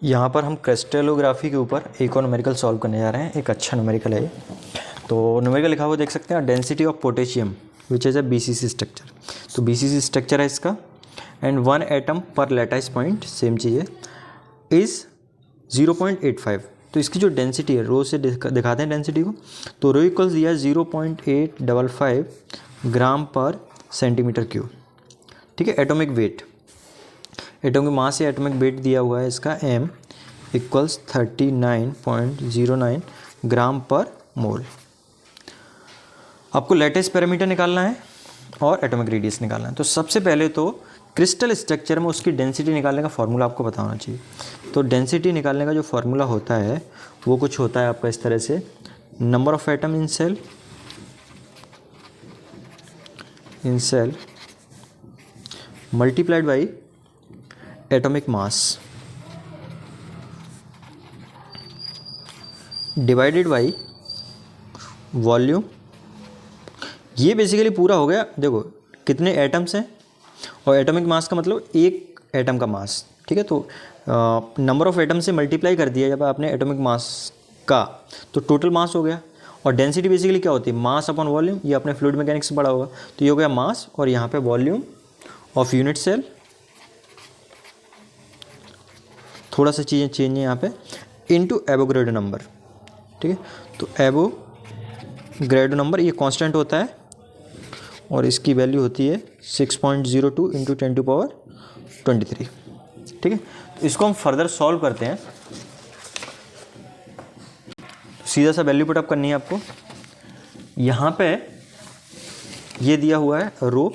यहाँ पर हम क्रिस्टलोग्राफी के ऊपर एक और न्यूमेरिकल सॉल्व करने जा रहे हैं। एक अच्छा न्यूमेरिकल है। तो न्यूमेरिकल लिखा हुआ देख सकते हैं, density of potassium which is a BCC structure. तो बीसीसी स्ट्रक्चर है इसका एंड 1 एटम पर लैटिस पॉइंट, सेम चीज़ है, इज़ 0.85। तो इसकी जो डेंसिटी है, रो से दिखाते हैं डेंसिटी को। तो रो इक्वल्स दिया है 0.855 ग्राम पर सेंटीमीटर क्यूब। ठीक है। एटॉमिक वेट, एटॉमिक मास से एटॉमिक वेट दिया हुआ है इसका m इक्वल्स 39.09 ग्राम पर मोल। आपको लेटेस्ट पैरामीटर निकालना है और एटॉमिक रेडियस निकालना है। तो सबसे पहले तो क्रिस्टल स्ट्रक्चर में उसकी डेंसिटी निकालने का फॉर्मूला आपको पता होना चाहिए। तो डेंसिटी निकालने का जो फॉर्मूला होता है वो कुछ होता है आपका इस तरह से, number of atom in cell multiplied by atomic mass divided by volume. ये बेसिकली पूरा हो गया। देखो कितने एटम्स हैं और एटॉमिक मास का मतलब एक एटम का मास। ठीक है। तो नंबर ऑफ एटम से मल्टीप्लाई कर दिया जब आपने एटॉमिक मास का, तो टोटल मास हो गया। और डेंसिटी बेसिकली क्या होती है, मास अपॉन वॉल्यूम। ये अपने फ्लूइड मैकेनिक्स से पढ़ा होगा। तो ये हो गया मास और यहाँ पे वॉल्यूम ऑफ यूनिट सेल। थोड़ा सा चीज़ें चेंज है यहाँ पे, इनटू एवोगैड्रो नंबर। ठीक है। तो एवोगैड्रो नंबर ये कांस्टेंट होता है और इसकी वैल्यू होती है 6.02 इंटू 10⁻23। ठीक है। तो इसको हम फर्दर सॉल्व करते हैं। सीधा सा वैल्यू पुट अप करनी है आपको। यहाँ पे ये दिया हुआ है रो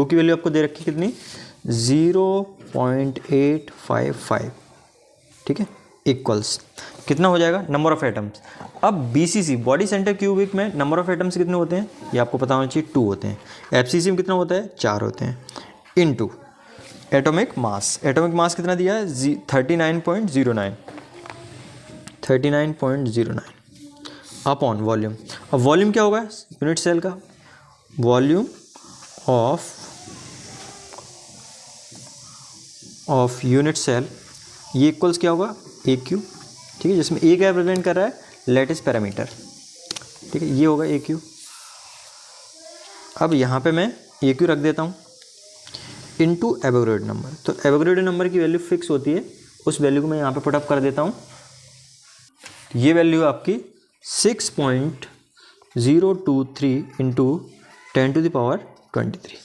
की वैल्यू आपको दे रखी कितनी, 0.855। ठीक है। इक्वल्स कितना हो जाएगा, नंबर ऑफ एटम्स। अब बीसीसी बॉडी सेंटर क्यूबिक में नंबर ऑफ एटम्स कितने होते हैं ये आपको पता होना चाहिए, 2 होते हैं। एफसीसी में कितना होता है, 4 होते हैं। Into atomic mass, atomic mass कितना दिया है, 39.09 अपॉन वॉल्यूम। अब वॉल्यूम क्या होगा यूनिट सेल का, वॉल्यूम ऑफ यूनिट सेल, ये इक्वल्स क्या होगा, ए क्यू। ठीक है। जिसमें ए क्या रिप्रेजेंट कर रहा है, लेटेस्ट पैरामीटर। ठीक है। ये होगा ए क्यू। अब यहाँ पे मैं ए क्यू रख देता हूँ इनटू एवोगैड्रो नंबर। तो एवोगैड्रो नंबर की वैल्यू फिक्स होती है, उस वैल्यू को मैं यहाँ पे पुट अप कर देता हूँ। ये वैल्यू आपकी 6.023 इंटू 10⁻23।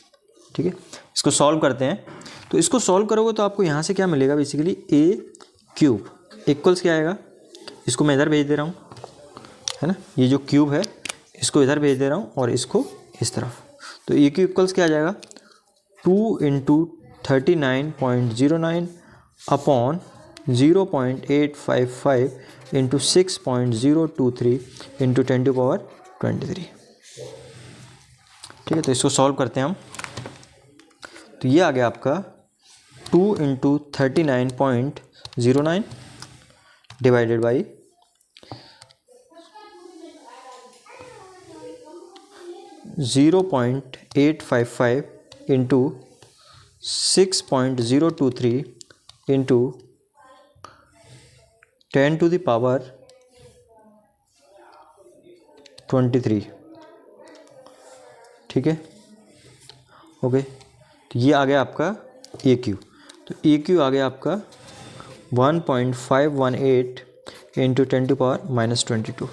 ठीक है। इसको सॉल्व करते हैं। तो इसको सॉल्व करोगे तो आपको यहाँ से क्या मिलेगा, बेसिकली ए क्यूब इक्वल्स क्या आएगा, इसको मैं इधर भेज दे रहा हूँ, है ना। ये जो क्यूब है इसको इधर भेज दे रहा हूँ और इसको इस तरफ। तो ए क्यूब इक्वल्स क्या आ जाएगा, 2 इंटू 39.09 अपॉन 0.855 इंटू 6.023 इंटू 10⁻23। ठीक है। तो इसको सॉल्व करते हैं हम। तो ये आ गया आपका 2 into 39.09 divided by 0.855 into 6.023 into 10⁻23। ठीक है। ओके। तो ये आ गया आपका ए क्यू। तो ए क्यू आ गया आपका 1.518 इंटू 10⁻22।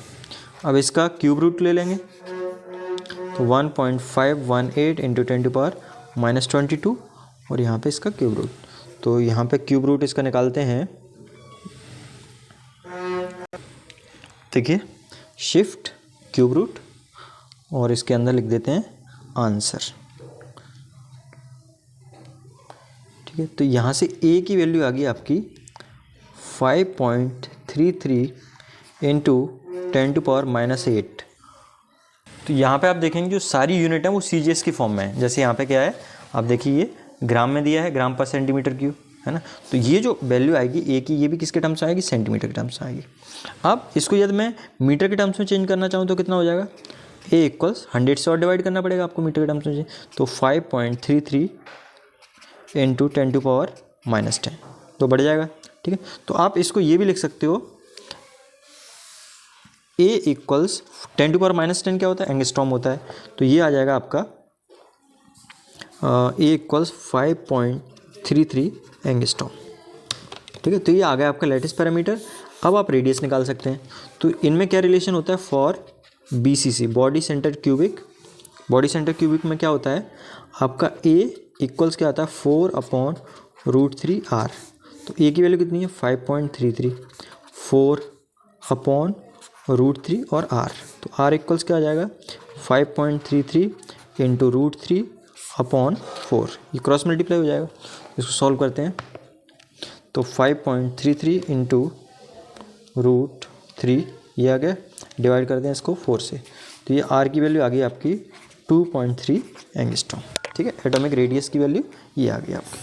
अब इसका क्यूब रूट ले लेंगे। तो 1.518 इंटू 10⁻22 और यहाँ पे इसका क्यूब रूट। तो यहाँ पे क्यूब रूट इसका निकालते हैं। देखिए शिफ्ट क्यूब रूट और इसके अंदर लिख देते हैं आंसर। ठीक है। तो यहाँ से ए की वैल्यू आ गई आपकी 5.33 इंटू 10⁻8। तो यहाँ पे आप देखेंगे जो सारी यूनिट है वो सीजीएस की फॉर्म में है। जैसे यहाँ पे क्या है, आप देखिए ये ग्राम में दिया है, ग्राम पर सेंटीमीटर क्यूब, है ना। तो ये जो वैल्यू आएगी ए की, ये भी किसके टर्म्स आएगी, सेंटीमीटर के टर्म्स आएगी। अब इसको यदि मैं मीटर के टर्म्स में चेंज करना चाहूँ तो कितना हो जाएगा, ए इक्वल्स 100 से और डिवाइड करना पड़ेगा आपको मीटर के टर्म्स में। तो 5.33 इंटू 10⁻10 तो बढ़ जाएगा ठीक है। तो आप इसको ये भी लिख सकते हो, A इक्वल्स 10⁻⁻10 क्या होता है, एंगस्ट्रॉम होता है। तो ये आ जाएगा आपका A इक्वल्स 5.33 एंगस्ट्रॉम। ठीक है, तो ये आ गया आपका लेटिस पैरामीटर। अब आप रेडियस निकाल सकते हैं। तो इनमें क्या रिलेशन होता है, for BCC body centre cubic, body centre cubic में क्या होता है आपका A इक्वल्स क्या आता है 4/√3R। तो A की वैल्यू कितनी है 5.33, 4/√3 और R। तो R इक्वल्स क्या आ जाएगा 5.33 इंटू √3/4। ये क्रॉस मल्टीप्लाई हो जाएगा। इसको सॉल्व करते हैं तो 5.33 इंटू √3 ये आ गया, डिवाइड करते हैं इसको 4 से। तो ये R की वैल्यू आ गई आपकी 2.3 एंगस्ट्रॉम। ठीक है, एटॉमिक रेडियस की वैल्यू ये आ गई आपकी।